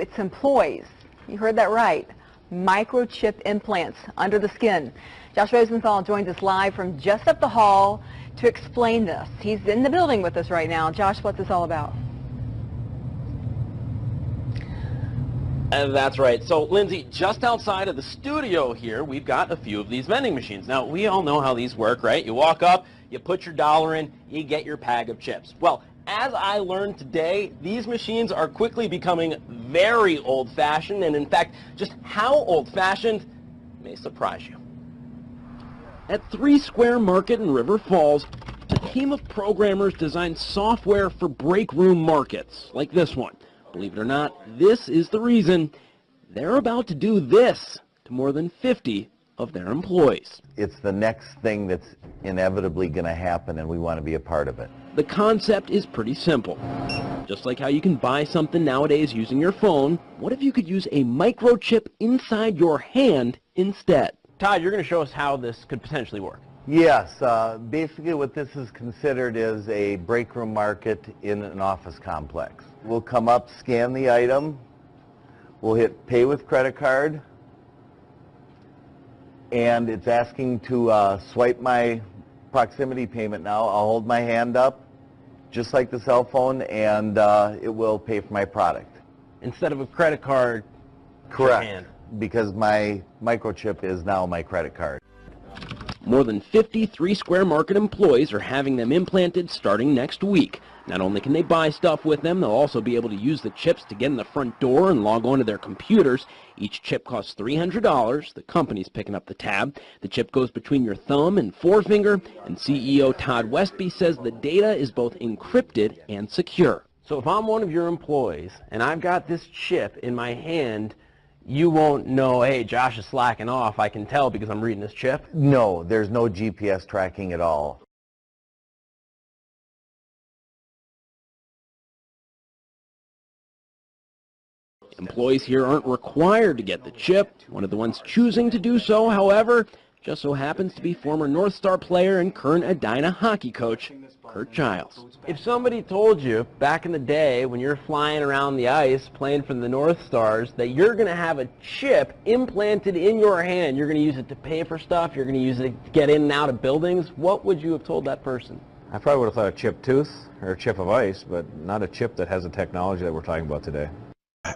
its employees. You heard that right. Microchip implants under the skin. Josh Rosenthal joins us live from just up the hall to explain this. He's in the building with us right now. Josh, what's this all about? That's right. So, Lindsay, just outside of the studio here, we've got a few of these vending machines. Now, we all know how these work, right? You walk up, you put your dollar in, you get your bag of chips. Well, as I learned today, these machines are quickly becoming very old-fashioned, and in fact, just how old-fashioned may surprise you. At 3 Square Market in River Falls, a team of programmers designed software for break room markets, like this one. Believe it or not, this is the reason they're about to do this to more than 50 of their employees. It's the next thing that's inevitably going to happen, and we want to be a part of it. The concept is pretty simple. Just like how you can buy something nowadays using your phone, what if you could use a microchip inside your hand instead? Todd, you're going to show us how this could potentially work. Yes, basically what this is considered is a break room market in an office complex. We'll come up, scan the item, we'll hit pay with credit card, and it's asking to swipe my proximity payment now. I'll hold my hand up, just like the cell phone, and it will pay for my product. Instead of a credit card, correct, your hand. Because my microchip is now my credit card. More than 50 3 Square Market employees are having them implanted starting next week. Not only can they buy stuff with them, they'll also be able to use the chips to get in the front door and log on to their computers. Each chip costs $300. The company's picking up the tab. The chip goes between your thumb and forefinger, and CEO Todd Westby says the data is both encrypted and secure. So if I'm one of your employees and I've got this chip in my hand, you won't know, hey, Josh is slacking off. I can tell because I'm reading this chip. No, there's no GPS tracking at all. Employees here aren't required to get the chip. One of the ones choosing to do so, however, just so happens to be former North Star player and current Edina hockey coach, Kurt Giles. If somebody told you back in the day when you're flying around the ice playing for the North Stars that you're going to have a chip implanted in your hand, you're going to use it to pay for stuff, you're going to use it to get in and out of buildings, what would you have told that person? I probably would have thought a chip tooth or a chip of ice, but not a chip that has the technology that we're talking about today.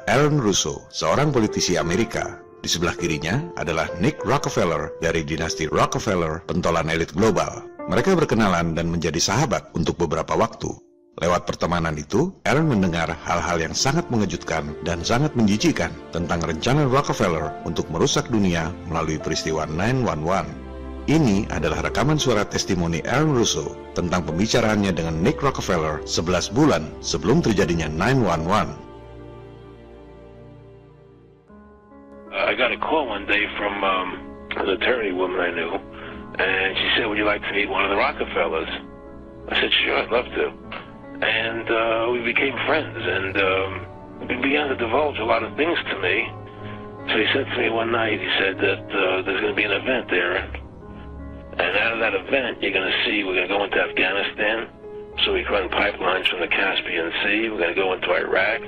Aaron Russo, seorang politisi Amerika. Di sebelah kirinya adalah Nick Rockefeller dari dinasti Rockefeller, pentolan elit global. Mereka berkenalan dan menjadi sahabat untuk beberapa waktu. Lewat pertemanan itu, Aaron mendengar hal-hal yang sangat mengejutkan dan sangat menjijikan tentang rencana Rockefeller untuk merusak dunia melalui peristiwa 9/11. Ini adalah rekaman suara testimoni Aaron Russo tentang pembicaraannya dengan Nick Rockefeller 11 bulan sebelum terjadinya 9/11. I got a call one day from an attorney woman I knew, and she said, would you like to meet one of the Rockefellers? I said, sure, I'd love to. And we became friends, and he began to divulge a lot of things to me. So he said to me one night, he said that there's going to be an event there, and out of that event, you're going to see, we're going to go into Afghanistan, so we can run pipelines from the Caspian Sea, we're going to go into Iraq,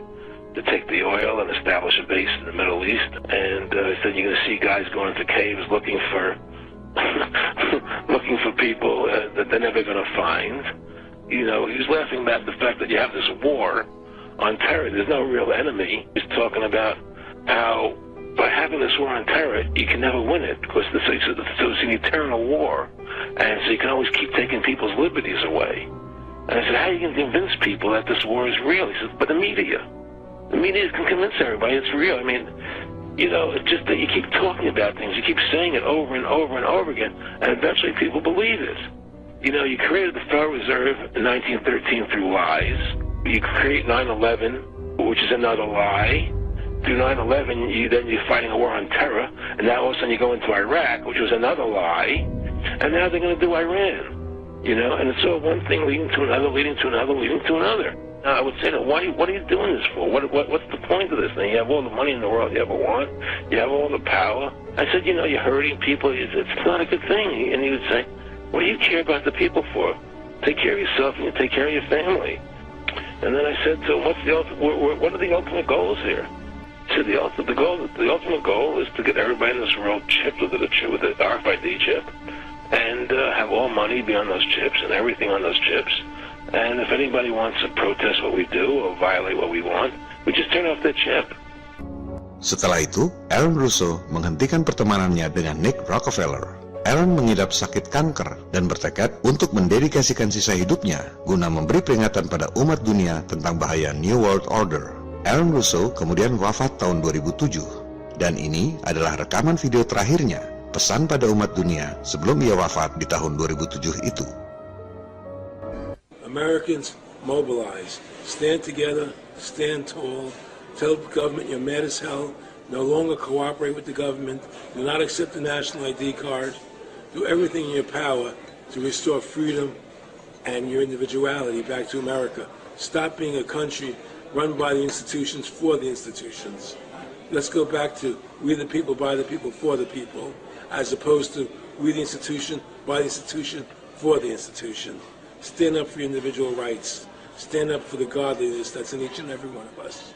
to take the oil and establish a base in the Middle East. And he said you're going to see guys going into caves looking for people that they're never going to find. You know, he was laughing at the fact that you have this war on terror. There's no real enemy. He's talking about how by having this war on terror, you can never win it because it's an eternal war. And so you can always keep taking people's liberties away. And I said, how are you going to convince people that this war is real? He said, but the media. The media can convince everybody it's real. I mean, you know, it's just that you keep talking about things, you keep saying it over and over and over again, and eventually people believe it. You know, you created the Federal Reserve in 1913 through lies. You create 9/11, which is another lie. Through 9/11, you're fighting a war on terror, and now all of a sudden you go into Iraq, which was another lie, and now they're going to do Iran. You know, and it's all one thing leading to another, leading to another, leading to another. I would say that, what are you doing this for? What's the point of this thing? You have all the money in the world you ever want. You have all the power. I said, you know, you're hurting people. It's not a good thing. And he would say, what do you care about the people for? Take care of yourself and you take care of your family. And then I said to him, what are the ultimate goals here? So the ultimate goal is to get everybody in this world chipped with the RFID chip, and have all money be on those chips and everything on those chips. And if anybody wants to protest what we do or violate what we want, we just turn off the chip. Setelah itu, Aaron Russo menghentikan pertemanannya dengan Nick Rockefeller. Aaron mengidap sakit kanker dan bertekad untuk mendedikasikan sisa hidupnya guna memberi peringatan pada umat dunia tentang bahaya New World Order. Aaron Russo kemudian wafat tahun 2007, dan ini adalah rekaman video terakhirnya, pesan pada umat dunia sebelum ia wafat di tahun 2007 itu. Americans, mobilize. Stand together, stand tall. Tell the government you're mad as hell. No longer cooperate with the government. Do not accept the national ID card. Do everything in your power to restore freedom and your individuality back to America. Stop being a country run by the institutions for the institutions. Let's go back to we the people, by the people, for the people, as opposed to we the institution, by the institution, for the institution. Stand up for your individual rights. Stand up for the godliness that's in each and every one of us.